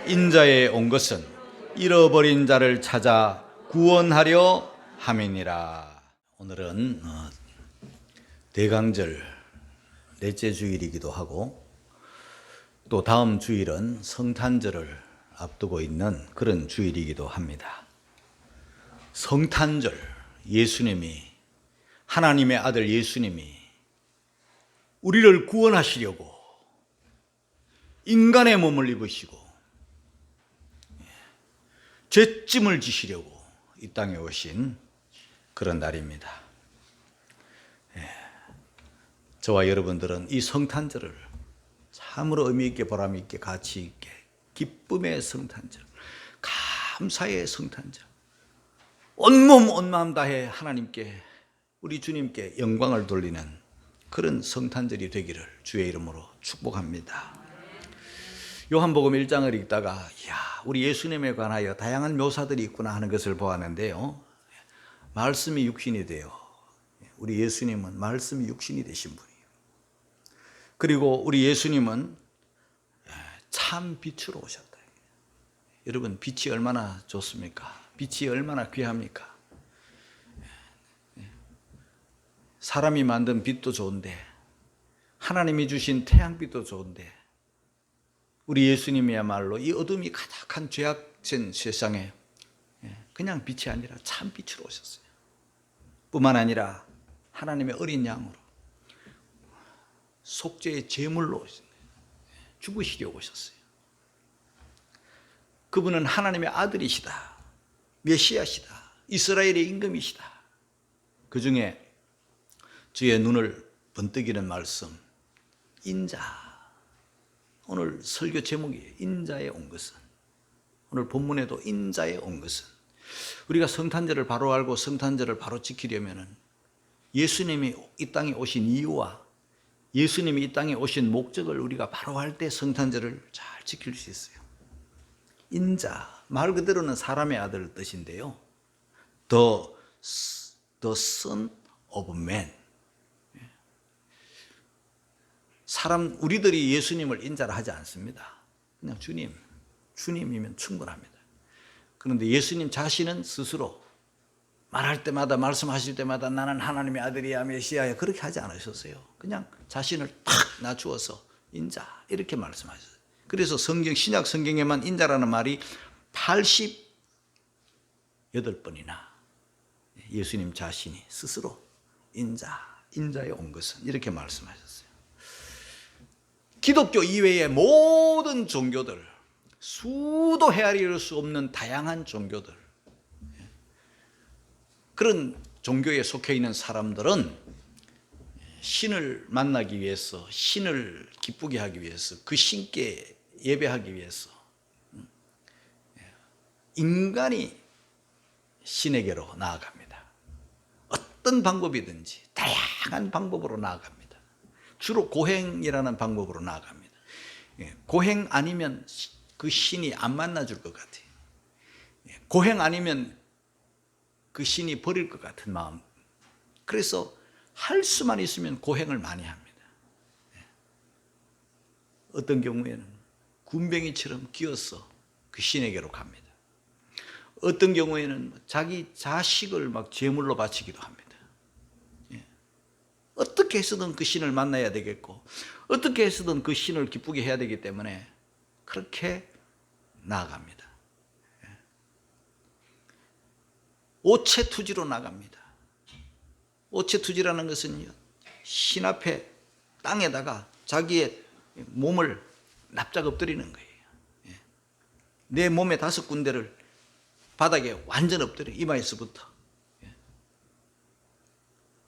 인자에 온 것은 잃어버린 자를 찾아 구원하려 함이니라. 오늘은 대강절 넷째 주일이기도 하고 또 다음 주일은 성탄절을 앞두고 있는 그런 주일이기도 합니다. 성탄절, 예수님이, 하나님의 아들 예수님이 우리를 구원하시려고 인간의 몸을 입으시고 죄짐을 지시려고 이 땅에 오신 그런 날입니다. 저와 여러분들은 이 성탄절을 참으로 의미 있게 보람 있게 가치 있게 기쁨의 성탄절, 감사의 성탄절, 온몸 온마음 다해 하나님께 우리 주님께 영광을 돌리는 그런 성탄절이 되기를 주의 이름으로 축복합니다. 요한복음 1장을 읽다가 우리 예수님에 관하여 다양한 묘사들이 있구나 하는 것을 보았는데요, 말씀이 육신이 되어 우리 예수님은 말씀이 육신이 되신 분이에요. 그리고 우리 예수님은 참 빛으로 오셨다. 여러분, 빛이 얼마나 좋습니까? 빛이 얼마나 귀합니까? 사람이 만든 빛도 좋은데, 하나님이 주신 태양빛도 좋은데, 우리 예수님이야말로 이 어둠이 가득한 죄악된 세상에 그냥 빛이 아니라 참 빛으로 오셨어요. 뿐만 아니라 하나님의 어린 양으로 속죄의 제물로 죽으시려고 오셨어요. 그분은 하나님의 아들이시다, 메시아시다, 이스라엘의 임금이시다. 그 중에 주의 눈을 번뜩이는 말씀, 인자. 오늘 설교 제목이 인자에 온 것은, 오늘 본문에도 인자에 온 것은, 우리가 성탄절을 바로 알고 성탄절을 바로 지키려면 예수님이 이 땅에 오신 이유와 예수님이 이 땅에 오신 목적을 우리가 바로 할 때 성탄절을 잘 지킬 수 있어요. 인자, 말 그대로는 사람의 아들 뜻인데요, The Son of Man. 사람, 우리들이 예수님을 인자라 하지 않습니다. 그냥 주님이면 충분합니다. 그런데 예수님 자신은 스스로 말할 때마다, 말씀하실 때마다 나는 하나님의 아들이야, 메시아야, 그렇게 하지 않으셨어요. 그냥 자신을 탁 낮추어서 인자, 이렇게 말씀하셨어요. 그래서 신약 성경에만 인자라는 말이 88번이나 예수님 자신이 스스로 인자에 온 것은, 이렇게 말씀하셨어요. 기독교 이외의 모든 종교들, 수도 헤아릴 수 없는 다양한 종교들, 그런 종교에 속해 있는 사람들은 신을 만나기 위해서, 신을 기쁘게 하기 위해서, 그 신께 예배하기 위해서 인간이 신에게로 나아갑니다. 어떤 방법이든지 다양한 방법으로 나아갑니다. 주로 고행이라는 방법으로 나아갑니다. 고행 아니면 그 신이 안 만나줄 것 같아요. 고행 아니면 그 신이 버릴 것 같은 마음. 그래서 할 수만 있으면 고행을 많이 합니다. 어떤 경우에는 군뱅이처럼 기어서 그 신에게로 갑니다. 어떤 경우에는 자기 자식을 막 제물로 바치기도 합니다. 어떻게 해서든 그 신을 만나야 되겠고, 어떻게 해서든 그 신을 기쁘게 해야 되기 때문에 그렇게 나아갑니다. 오체투지로 나갑니다. 오체투지라는 것은요, 신 앞에 땅에다가 자기의 몸을 납작 엎드리는 거예요. 내 몸의 5군데를 바닥에 완전 엎드려, 이마에서부터.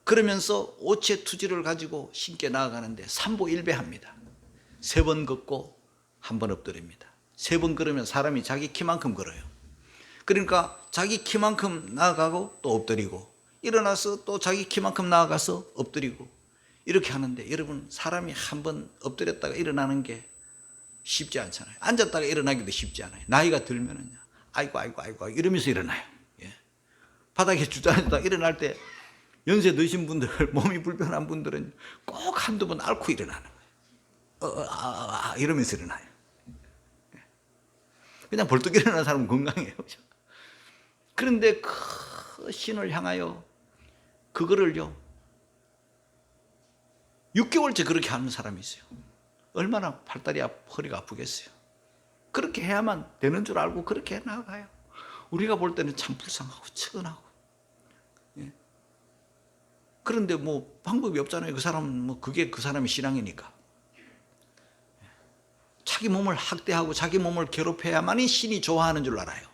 그러면서 오체투지를 가지고 신께 나아가는데 삼보일배합니다. 3번 걷고 1번 엎드립니다. 3번 걸으면 사람이 자기 키만큼 걸어요. 그러니까 자기 키만큼 나아가고 또 엎드리고, 일어나서 또 자기 키만큼 나아가서 엎드리고, 이렇게 하는데, 여러분, 사람이 1번 엎드렸다가 일어나는 게 쉽지 않잖아요. 앉았다가 일어나기도 쉽지 않아요. 나이가 들면은 아이고 이러면서 일어나요. 바닥에 주저앉았다가 일어날 때 연세 드신 분들, 몸이 불편한 분들은 꼭 한두 번 앓고 일어나는 거예요. 이러면서 일어나요. 그냥 벌떡 일어나는 사람은 건강해요. 그런데 그 신을 향하여 그거를요 6개월째 그렇게 하는 사람이 있어요. 얼마나 팔다리 허리가 아프겠어요. 그렇게 해야만 되는 줄 알고 그렇게 나가요. 우리가 볼 때는 참 불쌍하고 측은하고. 예. 그런데 뭐 방법이 없잖아요. 그 사람은 뭐 그게 그 사람의 신앙이니까. 자기 몸을 학대하고 자기 몸을 괴롭혀야만이 신이 좋아하는 줄 알아요.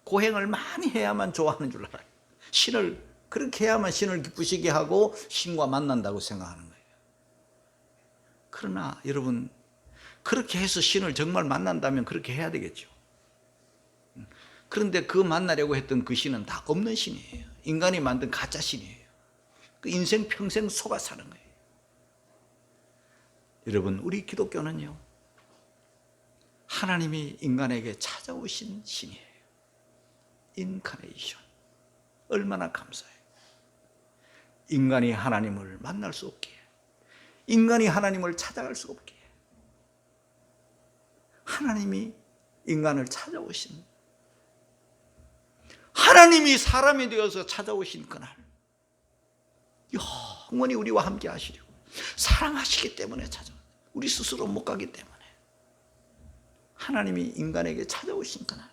고행을 많이 해야만 좋아하는 줄 알아요. 신을 그렇게 해야만 신을 기쁘시게 하고 신과 만난다고 생각하는 거예요. 그러나 여러분 그렇게 해서 신을 정말 만난다면 그렇게 해야 되겠죠. 그런데 그 만나려고 했던 그 신은 다 없는 신이에요. 인간이 만든 가짜 신이에요. 그 인생 평생 속아 사는 거예요. 여러분 우리 기독교는요 하나님이 인간에게 찾아오신 신이에요. 인카네이션. 얼마나 감사해요. 인간이 하나님을 만날 수 없기에, 인간이 하나님을 찾아갈 수 없기에 하나님이 인간을 찾아오신, 하나님이 사람이 되어서 찾아오신 그날 영원히 우리와 함께 하시려고 사랑하시기 때문에 찾아와요. 우리 스스로 못 가기 때문에 하나님이 인간에게 찾아오신 그날,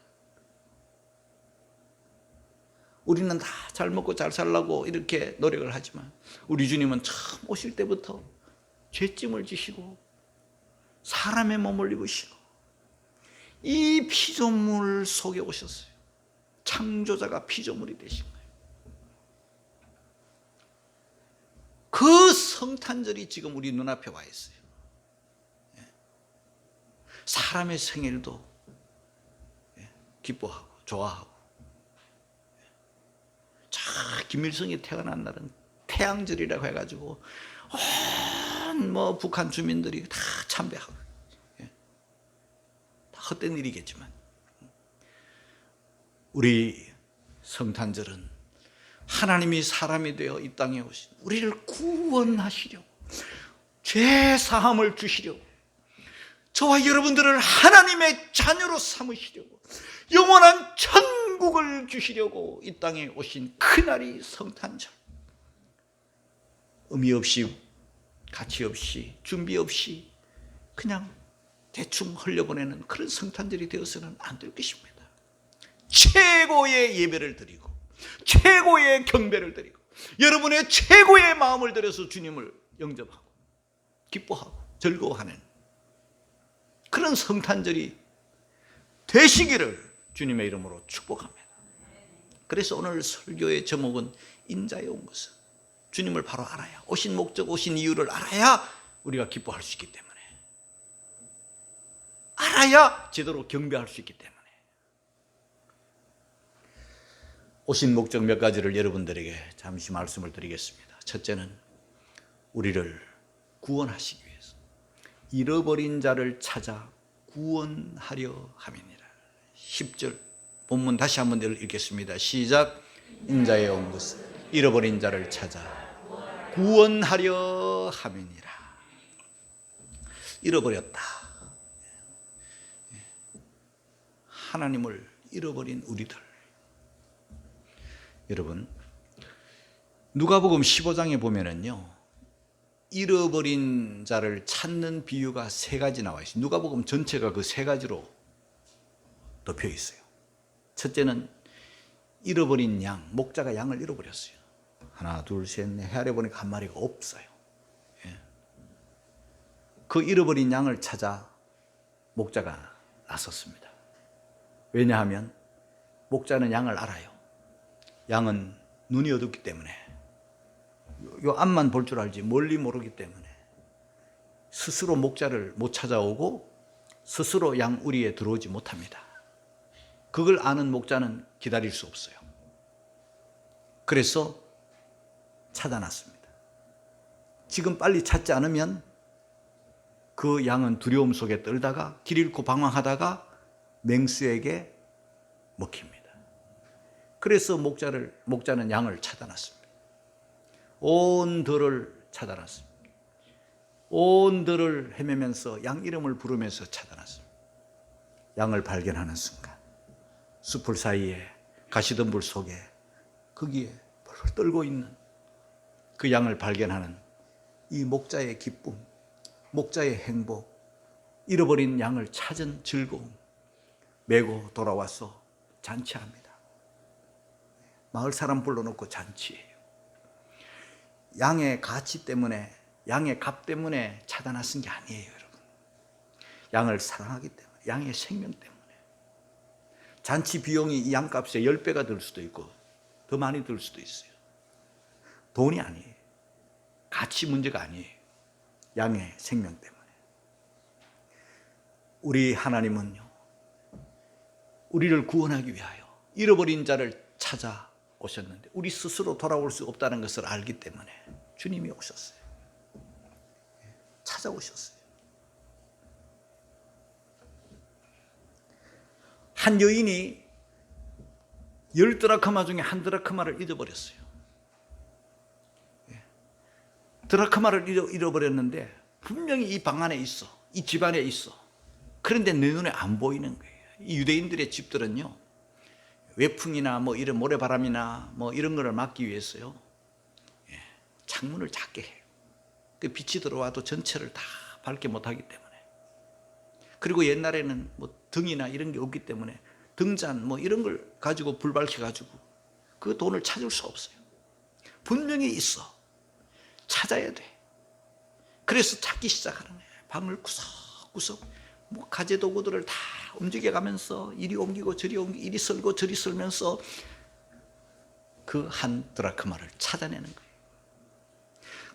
우리는 다 잘 먹고 잘 살라고 이렇게 노력을 하지만 우리 주님은 처음 오실 때부터 죄짐을 지시고 사람의 몸을 입으시고 이 피조물 속에 오셨어요. 창조자가 피조물이 되신 거예요. 그 성탄절이 지금 우리 눈앞에 와 있어요. 사람의 생일도 기뻐하고 좋아하고, 저 김일성이 태어난 날은 태양절이라고 해가지고 온 북한 주민들이 다 참배하고, 다 헛된 일이겠지만 우리 성탄절은 하나님이 사람이 되어 이 땅에 오신 우리를 구원하시려고, 죄 사함을 주시려고, 저와 여러분들을 하나님의 자녀로 삼으시려고, 영원한 천국을 주시려고 이 땅에 오신 그날이 성탄절. 의미 없이, 가치 없이, 준비 없이 그냥 대충 흘려보내는 그런 성탄절이 되어서는 안 될 것입니다. 최고의 예배를 드리고 최고의 경배를 드리고 여러분의 최고의 마음을 들여서 주님을 영접하고 기뻐하고 즐거워하는 그런 성탄절이 되시기를 주님의 이름으로 축복합니다. 그래서 오늘 설교의 제목은 인자에 온 것은, 주님을 바로 알아야, 오신 목적, 오신 이유를 알아야 우리가 기뻐할 수 있기 때문에, 알아야 제대로 경배할 수 있기 때문에. 오신 목적 몇 가지를 여러분들에게 잠시 말씀을 드리겠습니다. 첫째는 우리를 구원하시기 위해서 잃어버린 자를 찾아 구원하려 함이니라. 10절 본문 다시 한번 읽겠습니다. 시작. 인자에 온 것은 잃어버린 자를 찾아 구원하려 함이니라. 잃어버렸다. 하나님을 잃어버린 우리들. 여러분, 누가복음 15장에 보면은요, 잃어버린 자를 찾는 비유가 3가지 나와 있어요. 누가복음 전체가 그 3가지로 덮여 있어요. 첫째는 잃어버린 양, 목자가 양을 잃어버렸어요. 하나, 둘, 셋, 넷 헤아려 보니까 한 마리가 없어요. 그 잃어버린 양을 찾아 목자가 나섰습니다. 왜냐하면 목자는 양을 알아요. 양은 눈이 어둡기 때문에, 요 앞만 볼 줄 알지 멀리 모르기 때문에 스스로 목자를 못 찾아오고 스스로 양 우리에 들어오지 못합니다. 그걸 아는 목자는 기다릴 수 없어요. 그래서 찾아놨습니다. 지금 빨리 찾지 않으면 그 양은 두려움 속에 떨다가 길 잃고 방황하다가 맹수에게 먹힙니다. 그래서 목자는 양을 찾아놨습니다. 온 들을 찾아놨습니다. 온 들을 헤매면서 양 이름을 부르면서 찾아놨습니다. 양을 발견하는 순간 숲풀 사이에 가시덤불 속에 거기에 벌벌 떨고 있는 그 양을 발견하는 이 목자의 기쁨, 목자의 행복, 잃어버린 양을 찾은 즐거움, 메고 돌아와서 잔치합니다. 마을 사람 불러놓고 잔치해요. 양의 가치 때문에, 양의 값 때문에 찾아 나선 게 아니에요, 여러분. 양을 사랑하기 때문에, 양의 생명 때문에. 잔치 비용이 이 양값의 10배가 들 수도 있고 더 많이 들 수도 있어요. 돈이 아니에요. 가치 문제가 아니에요. 양의 생명 때문에. 우리 하나님은요, 우리를 구원하기 위하여 잃어버린 자를 찾아오셨는데 우리 스스로 돌아올 수 없다는 것을 알기 때문에 주님이 오셨어요. 찾아오셨어요. 한 여인이 10드라크마 중에 1드라크마를 잊어버렸어요. 드라크마를 잃어버렸는데 분명히 이 방 안에 있어, 이 집 안에 있어. 그런데 내 눈에 안 보이는 거예요. 이 유대인들의 집들은요, 외풍이나 뭐 이런 모래바람이나 뭐 이런 거를 막기 위해서요, 창문을 작게 해요. 그 빛이 들어와도 전체를 다 밝게 못하기 때문에. 그리고 옛날에는 뭐 등이나 이런 게 없기 때문에 등잔 뭐 이런 걸 가지고 불 밝혀가지고 그 돈을 찾을 수 없어요. 분명히 있어. 찾아야 돼. 그래서 찾기 시작하는 거예요. 방을 구석구석 뭐 가재 도구들을 다 움직여가면서 이리 옮기고 저리 옮기고 이리 썰고 저리 썰면서 그 1드라크마를 찾아내는 거예요.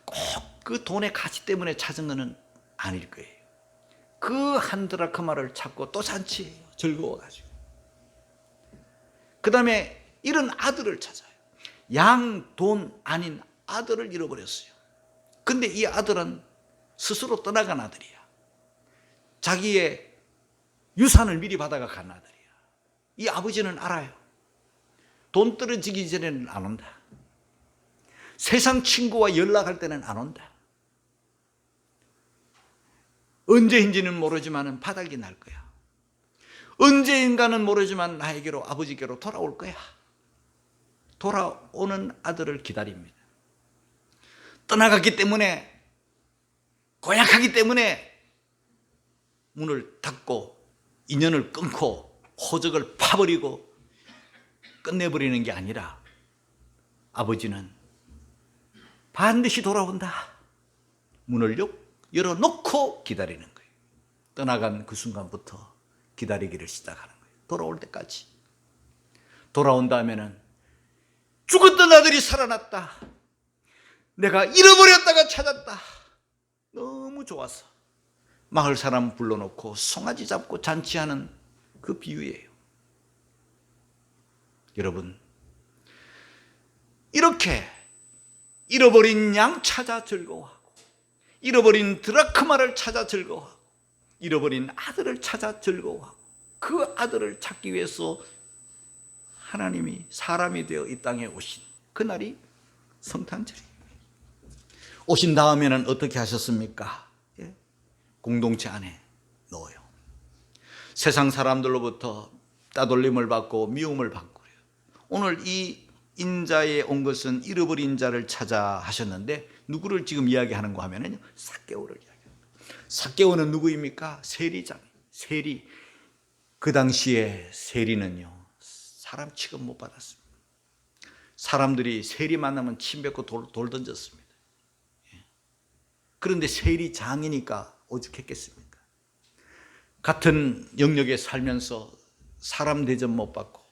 꼭 그 돈의 가치 때문에 찾은 것은 아닐 거예요. 그 1드라크마를 찾고 또 잔치해요. 즐거워가지고. 그 다음에 이런 아들을 찾아요. 양, 돈 아닌 아들을 잃어버렸어요. 근데 이 아들은 스스로 떠나간 아들이야. 자기의 유산을 미리 받아가 간 아들이야. 이 아버지는 알아요. 돈 떨어지기 전에는 안 온다. 세상 친구와 연락할 때는 안 온다. 언제인지는 모르지만 바닥이 날 거야. 언제인가는 모르지만 나에게로, 아버지께로 돌아올 거야. 돌아오는 아들을 기다립니다. 떠나갔기 때문에, 고약하기 때문에 문을 닫고 인연을 끊고 호적을 파버리고 끝내버리는 게 아니라 아버지는 반드시 돌아온다. 문을 열어놓고 기다리는 거예요. 떠나간 그 순간부터 기다리기를 시작하는 거예요. 돌아올 때까지. 돌아온 다음에는 죽었던 아들이 살아났다. 내가 잃어버렸다가 찾았다. 너무 좋아서 마을 사람 불러놓고 송아지 잡고 잔치하는 그 비유예요. 여러분, 이렇게 잃어버린 양 찾아 즐거워하고, 잃어버린 드라크마를 찾아 즐거워하고, 잃어버린 아들을 찾아 즐거워하고, 그 아들을 찾기 위해서 하나님이 사람이 되어 이 땅에 오신 그날이 성탄절이에요. 오신 다음에는 어떻게 하셨습니까? 공동체 안에 넣어요. 세상 사람들로부터 따돌림을 받고 미움을 받고 그래요. 오늘 이 인자에 온 것은 잃어버린 자를 찾아 하셨는데 누구를 지금 이야기하는가 하면요, 삭개오를 이야기합니다. 삭개오는 누구입니까? 세리장. 세리. 그 당시에 세리는요, 사람 취급 못 받았습니다. 사람들이 세리 만나면 침 뱉고 돌 던졌습니다. 그런데 세리장이니까 오죽했겠습니까? 같은 영역에 살면서 사람 대접 못 받고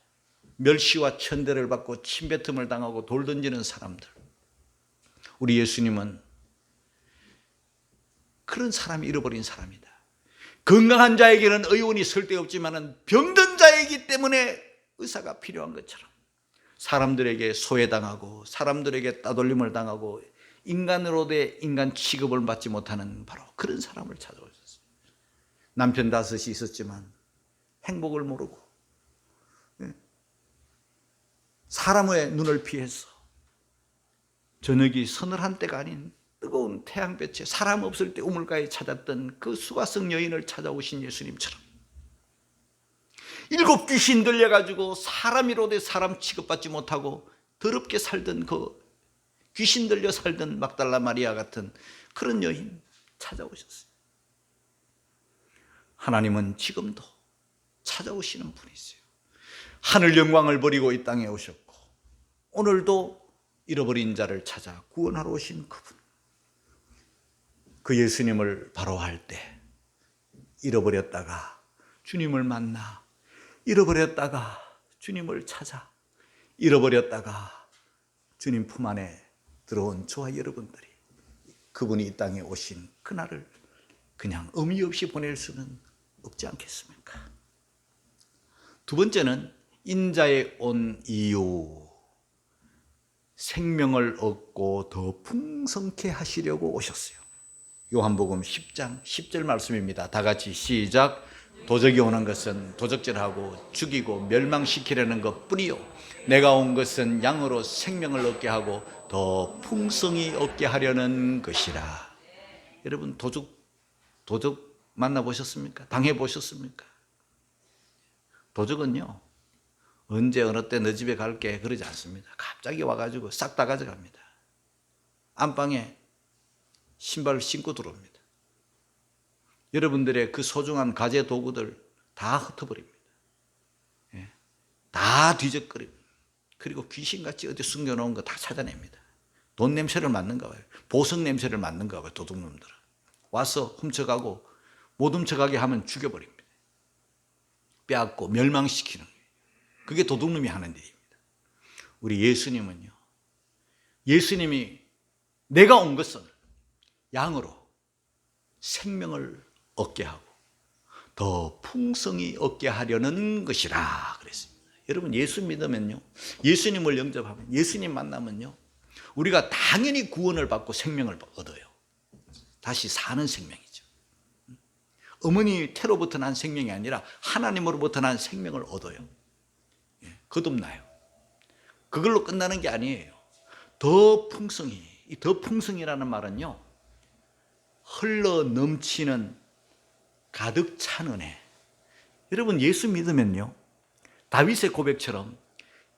멸시와 천대를 받고 침뱉음을 당하고 돌 던지는 사람들, 우리 예수님은 그런 사람이 잃어버린 사람이다. 건강한 자에게는 의원이 쓸데없지만 병든 자이기 때문에 의사가 필요한 것처럼 사람들에게 소외당하고 사람들에게 따돌림을 당하고 인간으로의 인간 취급을 받지 못하는 바로 그런 사람을 찾아오셨어요. 남편 5이 있었지만 행복을 모르고 사람의 눈을 피해서 저녁이 서늘한 때가 아닌 뜨거운 태양볕에 사람 없을 때 우물가에 찾았던 그 수가성 여인을 찾아오신 예수님처럼 7 귀신 들려가지고 사람이로되 사람 취급받지 못하고 더럽게 살던 그 귀신 들려 살던 막달라 마리아 같은 그런 여인 찾아오셨어요. 하나님은 지금도 찾아오시는 분이세요. 하늘 영광을 버리고 이 땅에 오셨고 오늘도 잃어버린 자를 찾아 구원하러 오신 그분, 그 예수님을 바로할 때 잃어버렸다가 주님을 만나, 잃어버렸다가 주님을 찾아, 잃어버렸다가 주님 품 안에 들어온 저와 여러분들이 그분이 이 땅에 오신 그날을 그냥 의미 없이 보낼 수는 없지 않겠습니까? 두 번째는 인자에 온 이유, 생명을 얻고 더 풍성케 하시려고 오셨어요. 요한복음 10장 10절 말씀입니다. 다 같이 시작. 도적이 오는 것은 도적질하고 죽이고 멸망시키려는 것뿐이요 내가 온 것은 양으로 생명을 얻게 하고 더 풍성히 얻게 하려는 것이라. 여러분 도적 만나보셨습니까? 당해보셨습니까? 도적은요 언제 어느 때 너 집에 갈게 그러지 않습니다. 갑자기 와가지고 싹 다 가져갑니다. 안방에 신발을 신고 들어옵니다. 여러분들의 그 소중한 가재 도구들 다 흩어버립니다. 다 뒤적거립니다. 그리고 귀신같이 어디 숨겨놓은 거 다 찾아냅니다. 돈 냄새를 맡는가 봐요. 보석 냄새를 맡는가 봐요. 도둑놈들은 와서 훔쳐가고 못 훔쳐가게 하면 죽여버립니다. 빼앗고 멸망시키는 거예요. 그게 도둑놈이 하는 일입니다. 우리 예수님은요, 예수님이 내가 온 것은 양으로 생명을 얻게 하고 더 풍성히 얻게 하려는 것이라 그랬습니다. 여러분 예수 믿으면요, 예수님을 영접하면, 예수님 만나면요, 우리가 당연히 구원을 받고 생명을 얻어요. 다시 사는 생명이죠. 어머니 태로부터 난 생명이 아니라 하나님으로부터 난 생명을 얻어요. 거듭나요. 그걸로 끝나는 게 아니에요. 더 풍성히, 이 더 풍성이라는 말은요, 흘러 넘치는 가득 찬 은혜. 여러분 예수 믿으면요, 다윗의 고백처럼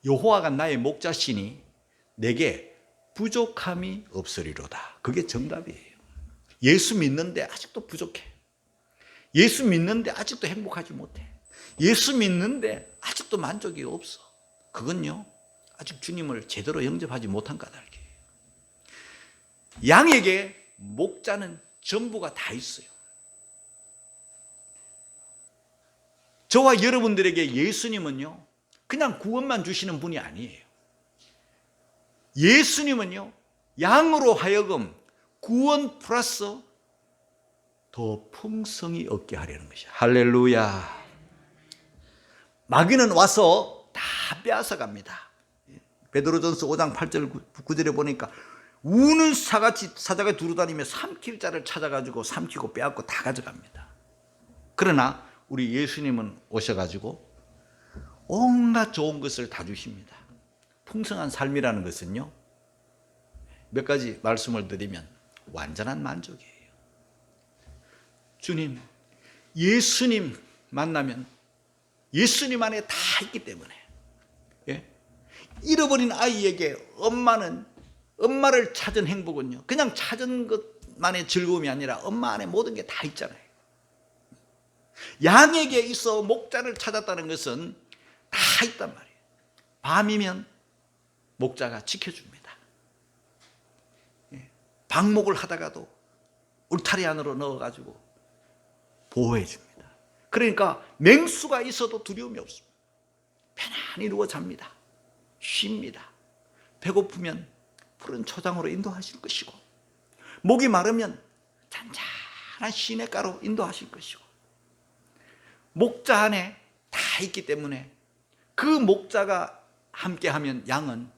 여호와가 나의 목자시니 내게 부족함이 없으리로다. 그게 정답이에요. 예수 믿는데 아직도 부족해. 예수 믿는데 아직도 행복하지 못해. 예수 믿는데 아직도 만족이 없어. 그건요 아직 주님을 제대로 영접하지 못한 까닭이에요. 양에게 목자는 전부가 다 있어요. 저와 여러분들에게 예수님은요 그냥 구원만 주시는 분이 아니에요. 예수님은요 양으로 하여금 구원 플러스 더 풍성히 얻게 하려는 것이야. 할렐루야. 마귀는 와서 다 빼앗아 갑니다. 베드로전서 5장 8절 9절에 보니까 우는 사같이 사자가 두루다니며 삼킬 자를 찾아가지고 삼키고 빼앗고 다 가져갑니다. 그러나 우리 예수님은 오셔가지고 온갖 좋은 것을 다 주십니다. 풍성한 삶이라는 것은요 몇 가지 말씀을 드리면 완전한 만족이에요. 주님, 예수님 만나면 예수님 안에 다 있기 때문에, 잃어버린 아이에게 엄마를 찾은 행복은요 그냥 찾은 것만의 즐거움이 아니라 엄마 안에 모든 게 다 있잖아요. 양에게 있어 목자를 찾았다는 것은 다 있단 말이에요. 밤이면 목자가 지켜줍니다. 방목을 하다가도 울타리 안으로 넣어가지고 보호해 줍니다. 그러니까 맹수가 있어도 두려움이 없습니다. 편안히 누워 잡니다. 쉽니다. 배고프면 푸른 초장으로 인도하실 것이고, 목이 마르면 잔잔한 시냇가로 인도하실 것이고, 목자 안에 다 있기 때문에 그 목자가 함께하면 양은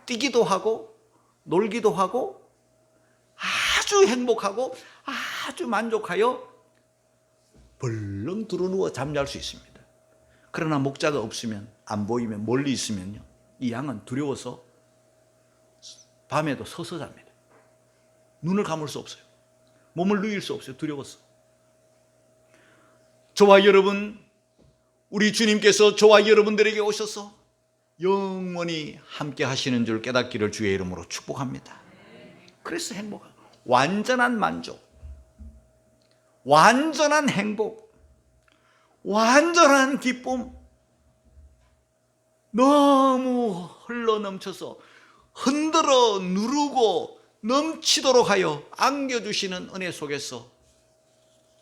뛰기도 하고 놀기도 하고 아주 행복하고 아주 만족하여 벌렁 들어누워 잠잘 수 있습니다. 그러나 목자가 없으면, 안 보이면, 멀리 있으면요 이 양은 두려워서 밤에도 서서 잡니다. 눈을 감을 수 없어요. 몸을 누일 수 없어요. 두려워서. 저와 여러분, 우리 주님께서 저와 여러분들에게 오셔서 영원히 함께 하시는 줄 깨닫기를 주의 이름으로 축복합니다. 그래서 행복한, 완전한 만족, 완전한 행복, 완전한 기쁨, 너무 흘러넘쳐서 흔들어 누르고 넘치도록 하여 안겨주시는 은혜 속에서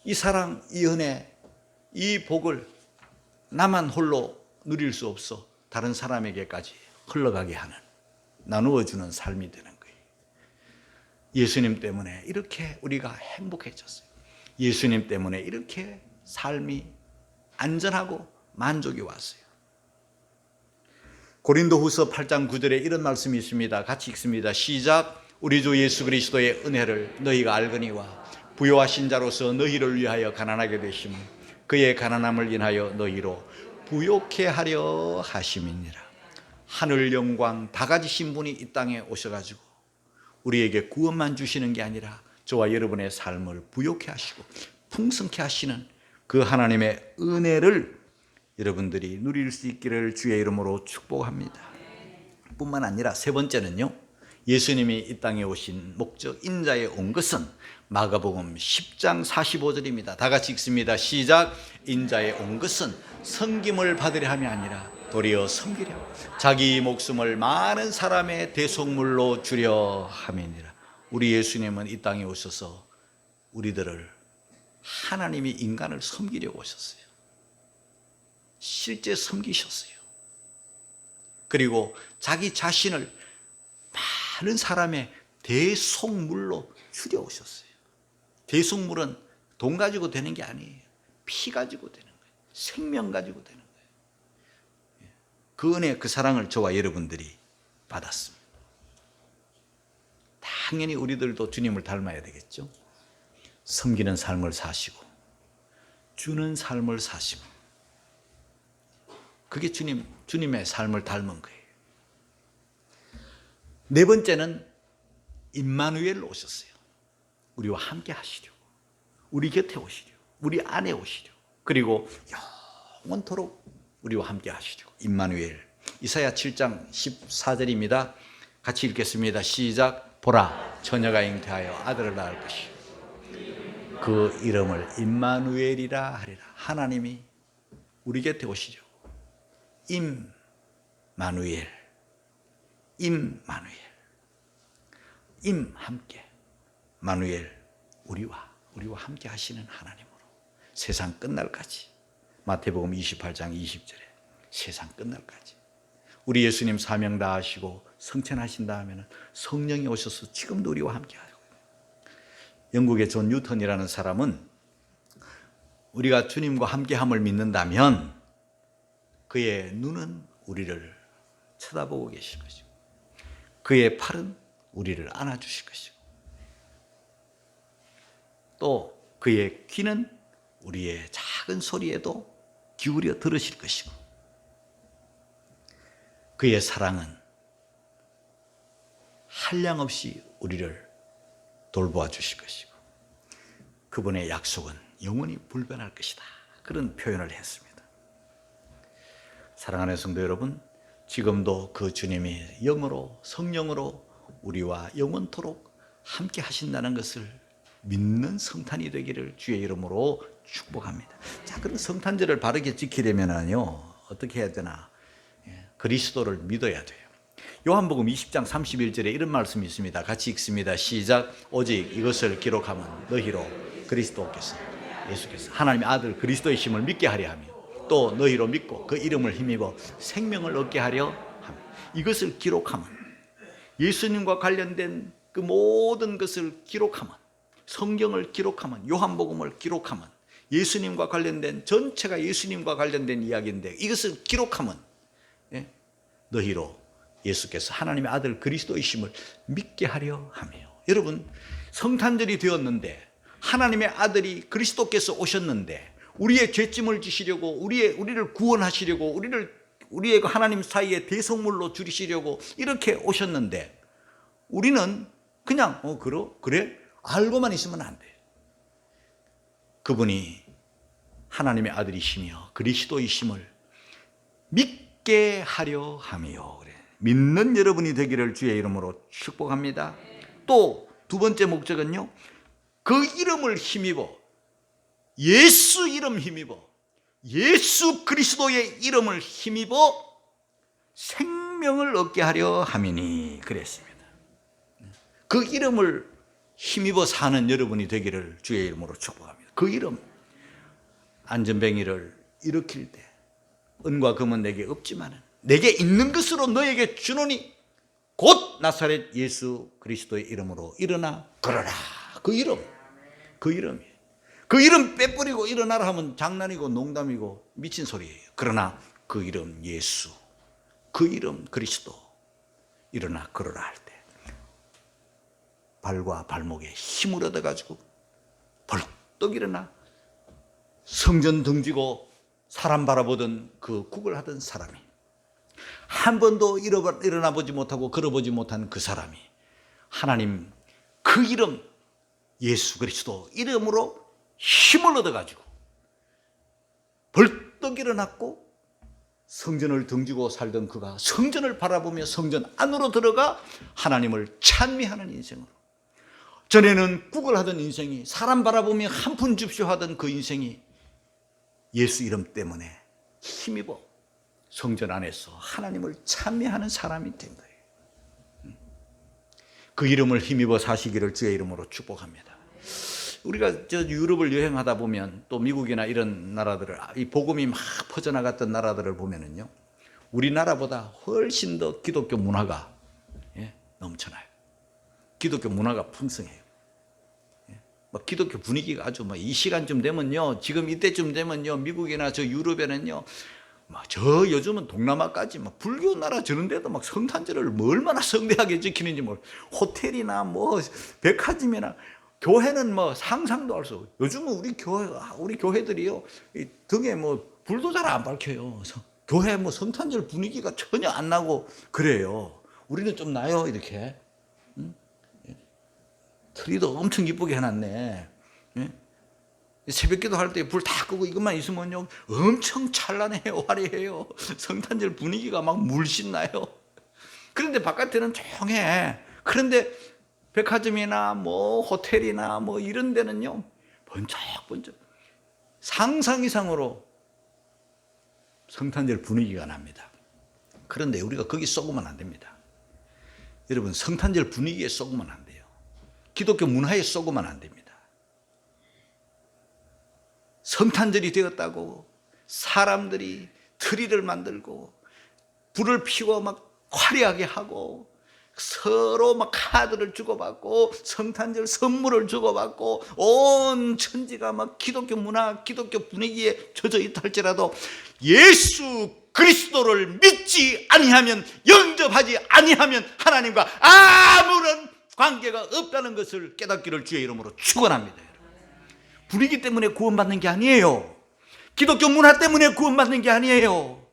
이 사랑, 이 은혜, 이 복을 나만 홀로 누릴 수 없어 다른 사람에게까지 흘러가게 하는, 나누어주는 삶이 되는 거예요. 예수님 때문에 이렇게 우리가 행복해졌어요. 예수님 때문에 이렇게 삶이 안전하고 만족이 왔어요. 고린도후서 8장 9절에 이런 말씀이 있습니다. 같이 읽습니다. 시작. 우리 주 예수 그리스도의 은혜를 너희가 알거니와 부요하신 자로서 너희를 위하여 가난하게 되심은 그의 가난함을 인하여 너희로 부요케 하려 하심이니라. 하늘 영광 다 가지신 분이 이 땅에 오셔가지고 우리에게 구원만 주시는 게 아니라 저와 여러분의 삶을 부요케 하시고 풍성케 하시는 그 하나님의 은혜를 여러분들이 누릴 수 있기를 주의 이름으로 축복합니다. 뿐만 아니라 세 번째는요, 예수님이 이 땅에 오신 목적, 인자에 온 것은 마가복음 10장 45절입니다. 다 같이 읽습니다. 시작. 인자에 온 것은 섬김을 받으려 함이 아니라 도리어 섬기려 자기 목숨을 많은 사람의 대속물로 주려 함이니라. 우리 예수님은 이 땅에 오셔서 우리들을, 하나님이 인간을 섬기려고 오셨어요. 실제 섬기셨어요. 그리고 자기 자신을 많은 사람의 대속물로 줄여오셨어요. 대속물은 돈 가지고 되는 게 아니에요. 피 가지고 되는 거예요. 생명 가지고 되는 거예요. 그 은혜, 그 사랑을 저와 여러분들이 받았습니다. 당연히 우리들도 주님을 닮아야 되겠죠. 섬기는 삶을 사시고 주는 삶을 사시고, 그게 주님의 삶을 닮은 거예요. 네 번째는 임마누엘로 오셨어요. 우리와 함께 하시려고, 우리 곁에 오시려고, 우리 안에 오시려고, 그리고 영원토록 우리와 함께 하시려고. 임마누엘. 이사야 7장 14절입니다. 같이 읽겠습니다. 시작. 보라, 처녀가 잉태하여 아들을 낳을 것이요 그 이름을 임마누엘이라 하리라. 하나님이 우리 곁에 오시려고. 임마누엘, 임마누엘, 임 함께, 마누엘, 우리와 함께 하시는 하나님으로 세상 끝날까지. 마태복음 28장 20절에 세상 끝날까지 우리 예수님 사명 다 하시고 성천하신 다음에는 성령이 오셔서 지금도 우리와 함께 하고. 영국의 존 뉴턴이라는 사람은 우리가 주님과 함께함을 믿는다면 그의 눈은 우리를 쳐다보고 계실 것이고 그의 팔은 우리를 안아주실 것이고 또 그의 귀는 우리의 작은 소리에도 기울여 들으실 것이고 그의 사랑은 한량없이 우리를 돌보아 주실 것이고 그분의 약속은 영원히 불변할 것이다. 그런 표현을 했습니다. 사랑하는 성도 여러분, 지금도 그 주님이 영으로, 성령으로 우리와 영원토록 함께 하신다는 것을 믿는 성탄이 되기를 주의 이름으로 축복합니다. 자, 그런 성탄절을 바르게 지키려면요, 어떻게 해야 되나? 그리스도를 믿어야 돼요. 요한복음 20장 31절에 이런 말씀이 있습니다. 같이 읽습니다. 시작. 오직 이것을 기록하면 너희로 그리스도께서, 예수께서 하나님의 아들 그리스도의 심을 믿게 하려 하며 또 너희로 믿고 그 이름을 힘입어 생명을 얻게 하려 합니다. 이것을 기록하면, 예수님과 관련된 그 모든 것을 기록하면, 성경을 기록하면, 요한복음을 기록하면, 예수님과 관련된 전체가 예수님과 관련된 이야기인데 이것을 기록하면 너희로 예수께서 하나님의 아들 그리스도이심을 믿게 하려 하며. 여러분, 성탄절이 되었는데 하나님의 아들이 그리스도께서 오셨는데 우리의 죄짐을 지시려고, 우리를 구원하시려고, 우리의 하나님 사이에 대속물로 줄이시려고 이렇게 오셨는데 우리는 그냥 그래 알고만 있으면 안 돼요. 그분이 하나님의 아들이시며 그리스도이심을 믿게 하려 함이요. 그래. 믿는 여러분이 되기를 주의 이름으로 축복합니다. 또 두 번째 목적은요, 그 이름을 힘입어, 예수 이름 힘입어, 예수 그리스도의 이름을 힘입어 생명을 얻게 하려 함이니 그랬습니다. 그 이름을 힘입어 사는 여러분이 되기를 주의 이름으로 축복합니다. 그 이름, 안전뱅이를 일으킬 때 은과 금은 내게 없지만은 내게 있는 것으로 너에게 주노니 곧 나사렛 예수 그리스도의 이름으로 일어나 걸어라. 그 이름, 그 이름이, 그 이름 빼버리고 일어나라 하면 장난이고 농담이고 미친 소리예요. 그러나 그 이름 예수, 그 이름 그리스도, 일어나 걸어라 할 때 발과 발목에 힘을 얻어가지고 벌떡 일어나 성전 등지고 사람 바라보던 그 구걸하던 사람이, 한 번도 일어나 보지 못하고 걸어보지 못한 그 사람이 하나님 그 이름 예수 그리스도 이름으로 힘을 얻어가지고 벌떡 일어났고, 성전을 등지고 살던 그가 성전을 바라보며 성전 안으로 들어가 하나님을 찬미하는 인생으로, 전에는 구걸하던 인생이, 사람 바라보며 한 푼 줍쇼 하던 그 인생이 예수 이름 때문에 힘입어 성전 안에서 하나님을 찬미하는 사람이 된 거예요. 그 이름을 힘입어 사시기를 주의 이름으로 축복합니다. 우리가 저 유럽을 여행하다 보면 또 미국이나 이런 나라들을, 이 복음이 막 퍼져나갔던 나라들을 보면은요, 우리나라보다 훨씬 더 기독교 문화가 넘쳐나요. 기독교 문화가 풍성해요. 막 기독교 분위기가 아주 막 이 시간쯤 되면요, 지금 이때쯤 되면요, 미국이나 저 유럽에는요, 막 저 요즘은 동남아까지 막 불교 나라 저런데도 막 성탄절을 뭐 얼마나 성대하게 지키는지 뭐 호텔이나 뭐 백화점이나 교회는 뭐 상상도 할 수 없어요. 요즘은 우리 교회들이요, 이 등에 뭐 불도 잘 안 밝혀요. 교회 뭐 성탄절 분위기가 전혀 안 나고 그래요. 우리는 좀 나요, 이렇게. 트리도 엄청 이쁘게 해놨네. 새벽기도 할 때 불 다 끄고 이것만 있으면요, 엄청 찬란해요, 화려해요. 성탄절 분위기가 막 물씬 나요. 그런데 바깥에는 조용해. 그런데 백화점이나 뭐 호텔이나 뭐 이런 데는요, 번쩍번쩍 상상 이상으로 성탄절 분위기가 납니다. 그런데 우리가 거기 쏘고만 안 됩니다. 여러분, 성탄절 분위기에 쏘고만 안 돼요. 기독교 문화에 쏘고만 안 됩니다. 성탄절이 되었다고 사람들이 트리를 만들고 불을 피워 막 화려하게 하고 서로 막 카드를 주고받고 성탄절 선물을 주고받고 온 천지가 막 기독교 문화, 기독교 분위기에 젖어 있다 할지라도 예수 그리스도를 믿지 아니하면, 영접하지 아니하면 하나님과 아무런 관계가 없다는 것을 깨닫기를 주의 이름으로 축원합니다. 분위기 때문에 구원받는 게 아니에요. 기독교 문화 때문에 구원받는 게 아니에요.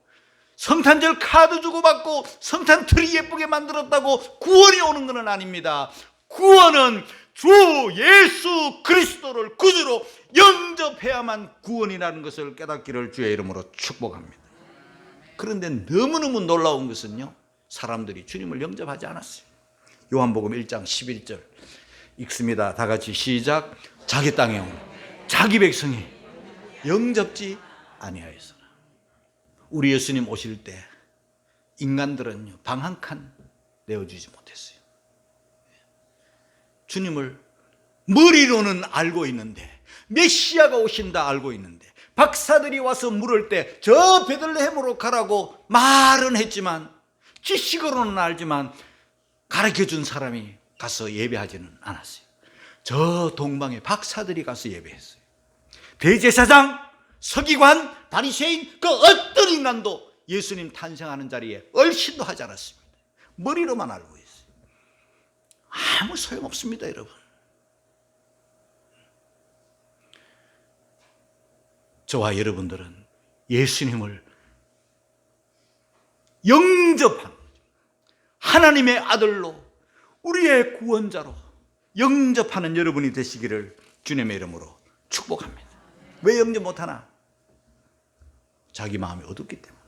성탄절 카드 주고받고 성탄 트리 예쁘게 만들었다고 구원이 오는 것은 아닙니다. 구원은 주 예수 그리스도를 구주로 영접해야만 구원이라는 것을 깨닫기를 주의 이름으로 축복합니다. 그런데 너무너무 놀라운 것은요, 사람들이 주님을 영접하지 않았어요. 요한복음 1장 11절 읽습니다. 다 같이 시작. 자기 땅에 온 자기 백성이 영접지 아니하였으나. 우리 예수님 오실 때 인간들은요, 방 한 칸 내어주지 못했어요. 주님을 머리로는 알고 있는데, 메시아가 오신다 알고 있는데, 박사들이 와서 물을 때 저 베들레헴으로 가라고 말은 했지만, 지식으로는 알지만 가르쳐준 사람이 가서 예배하지는 않았어요. 저 동방에 박사들이 가서 예배했어요. 대제사장, 서기관, 바리새인, 그 어떤 인간도 예수님 탄생하는 자리에 얼씬도 하지 않았습니다. 머리로만 알고 있어요. 아무 소용없습니다, 여러분. 저와 여러분들은 예수님을 영접한 하나님의 아들로, 우리의 구원자로 영접하는 여러분이 되시기를 주님의 이름으로 축복합니다. 왜 영접 못하나? 자기 마음이 어둡기 때문에.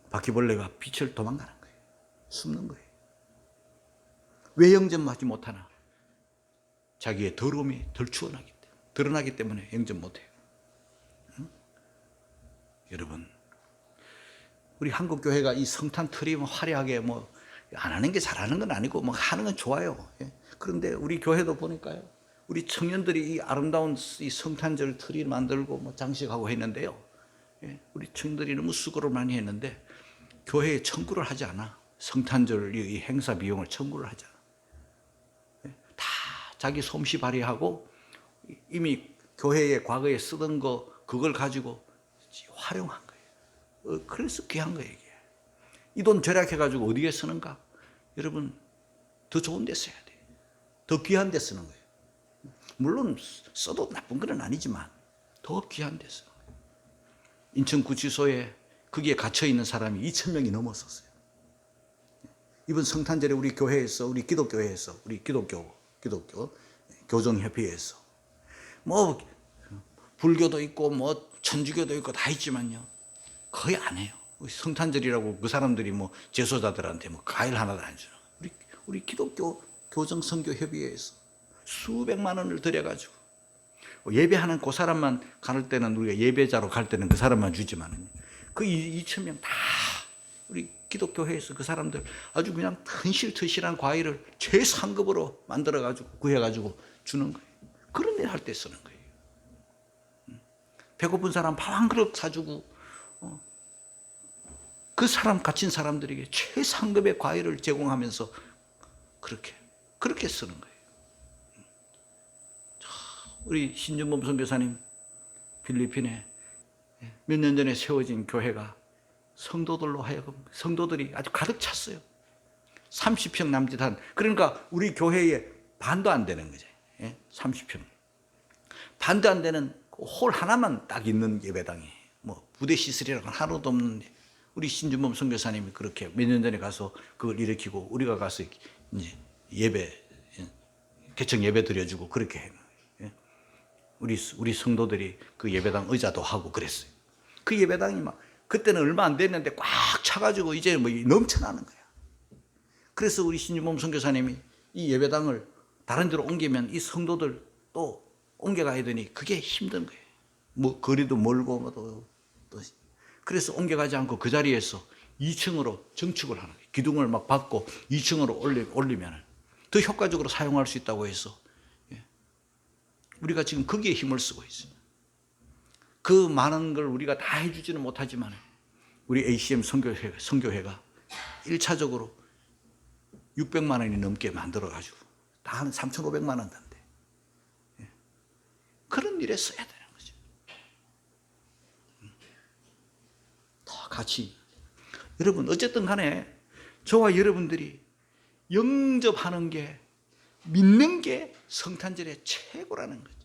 바퀴벌레가 빛을 도망가는 거예요. 숨는 거예요. 왜 영접하지 못하나? 자기의 더러움이 드러나기 때문에 영접 못해요. 여러분, 우리 한국 교회가 이 성탄 트리 화려하게 안 하는 게 잘하는 건 아니고 하는 건 좋아요. 그런데 우리 교회도 보니까요, 우리 청년들이 이 아름다운 이 성탄절 트리 만들고 장식하고 했는데요, 우리 청년들이 너무 수고를 많이 했는데 교회에 청구를 하지 않아. 성탄절 이 행사 비용을 청구를 하지 않아. 다 자기 솜씨 발휘하고 이미 교회에 과거에 쓰던 그걸 가지고 활용한 거예요. 그래서 귀한 거예요, 이게. 이 돈 절약해가지고 어디에 쓰는가? 여러분, 더 좋은 데 써야 돼요. 더 귀한 데 쓰는 거예요. 물론 써도 나쁜 건 아니지만 더 귀한 데 쓰는 거예요. 인천구치소에 거기에 갇혀있는 사람이 2,000명이 넘었었어요. 이번 성탄절에 우리 교회에서, 우리 기독교회에서, 우리 기독교 교정협의회에서 불교도 있고 천주교도 있고 다 있지만요, 거의 안 해요. 성탄절이라고 그 사람들이 제소자들한테 과일 하나도 안 주는. 우리 기독교 교정선교협의회에서 수백만 원을 들여가지고 예배하는 그 사람만 갈 때는, 우리가 예배자로 갈 때는 그 사람만 주지만 그 2,000명 다 우리 기독교회에서 그 사람들 아주 그냥 튼실튼실한 과일을 최상급으로 만들어가지고 구해가지고 주는 거예요. 그런 일 할 때 쓰는 거예요. 배고픈 사람 밥 한 그릇 사주고, 그 사람 갇힌 사람들에게 최상급의 과일을 제공하면서 그렇게 쓰는 거예요. 우리 신준범 선교사님 필리핀에 몇 년 전에 세워진 교회가 성도들로 하여금 성도들이 아주 가득 찼어요. 30평 남짓한, 그러니까 우리 교회에 반도 안 되는 거죠. 30평. 반도 안 되는 홀 하나만 딱 있는 예배당이 부대 시설이라고는 하나도 없는데, 우리 신준범 선교사님이 그렇게 몇 년 전에 가서 그걸 일으키고 우리가 가서 이제 개척 예배 드려주고 그렇게 해요. 우리 성도들이 그 예배당 의자도 하고 그랬어요. 그 예배당이 그때는 얼마 안 됐는데 꽉 차가지고 이제 넘쳐나는 거야. 그래서 우리 신준범 선교사님이 이 예배당을 다른 데로 옮기면 이 성도들 또 옮겨가야 되니 그게 힘든 거예요. 거리도 멀고 또 그래서 옮겨가지 않고 그 자리에서 2층으로 증축을 하는 거예요. 기둥을 받고 2층으로 올리면 더 효과적으로 사용할 수 있다고 해서 우리가 지금 거기에 힘을 쓰고 있어요. 그 많은 걸 우리가 다 해주지는 못하지만 우리 ACM 선교회가 1차적으로 600만 원이 넘게 만들어가지고 다 한 3,500만 원 단데 그런 일에 써야 되는 거죠. 다 같이. 여러분, 어쨌든 간에 저와 여러분들이 영접하는 게, 믿는 게 성탄절의 최고라는 거죠.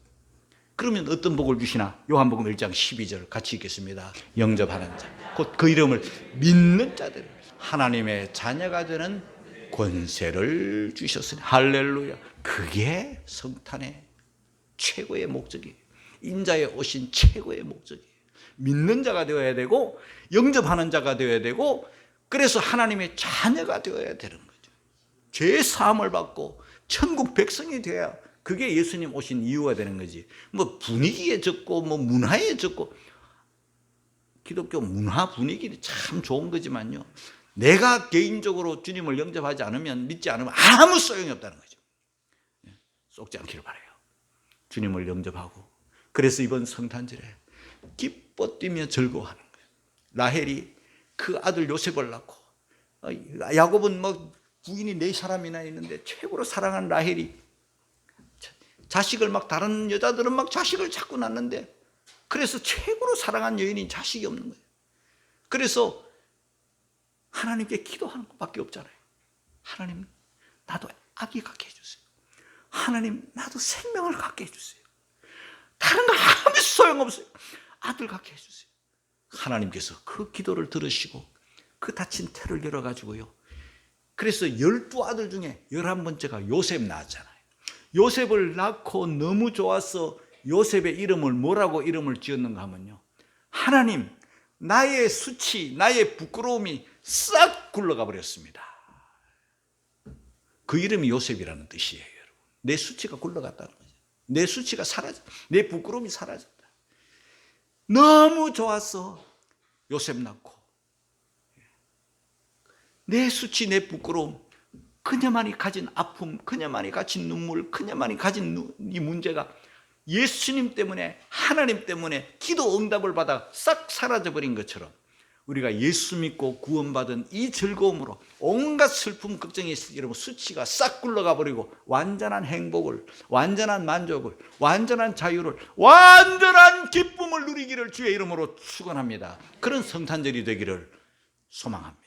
그러면 어떤 복을 주시나? 요한복음 1장 12절 같이 읽겠습니다. 영접하는 자, 곧 그 이름을 믿는 자들 하나님의 자녀가 되는 권세를 주셨으니. 할렐루야. 그게 성탄의 최고의 목적이에요. 인자에 오신 최고의 목적이에요. 믿는 자가 되어야 되고 영접하는 자가 되어야 되고, 그래서 하나님의 자녀가 되어야 되는 거죠. 죄 사함을 받고 천국 백성이 되어야, 그게 예수님 오신 이유가 되는 거지. 분위기에 젖고 문화에 젖고, 기독교 문화 분위기는 참 좋은 거지만요, 내가 개인적으로 주님을 영접하지 않으면, 믿지 않으면 아무 소용이 없다는 거죠. 썩지 않기를 바라요. 주님을 영접하고, 그래서 이번 성탄절에 기뻐 뛰며 즐거워하는 거예요. 라헬이 그 아들 요셉을 낳고, 야곱은 부인이 4사람이나 있는데 최고로 사랑하는 라헬이 자식을 다른 여자들은 자식을 자꾸 낳는데, 그래서 최고로 사랑한 여인이 자식이 없는 거예요. 그래서 하나님께 기도하는 것밖에 없잖아요. 하나님, 나도 아기 갖게 해주세요. 하나님, 나도 생명을 갖게 해주세요. 다른 거 아무 소용없어요. 아들 갖게 해주세요. 하나님께서 그 기도를 들으시고 그 닫힌 태를 열어가지고요, 그래서 12아들 중에 11번째가 요셉 낳았잖아요. 요셉을 낳고 너무 좋아서 요셉의 이름을 뭐라고 이름을 지었는가 하면요, 하나님, 나의 수치, 나의 부끄러움이 싹 굴러가 버렸습니다. 그 이름이 요셉이라는 뜻이에요, 여러분. 내 수치가 굴러갔다는 거죠. 내 수치가 사라졌다. 내 부끄러움이 사라졌다. 너무 좋았어, 요셉 낳고. 내 수치, 내 부끄러움, 그녀만이 가진 아픔, 그녀만이 가진 눈물, 그녀만이 가진 이 문제가 예수님 때문에, 하나님 때문에 기도 응답을 받아 싹 사라져버린 것처럼 우리가 예수 믿고 구원받은 이 즐거움으로 온갖 슬픔, 걱정이 있을 여러분, 수치가 싹 굴러가 버리고 완전한 행복을, 완전한 만족을, 완전한 자유를, 완전한 기쁨을 누리기를 주의 이름으로 축원합니다. 그런 성탄절이 되기를 소망합니다.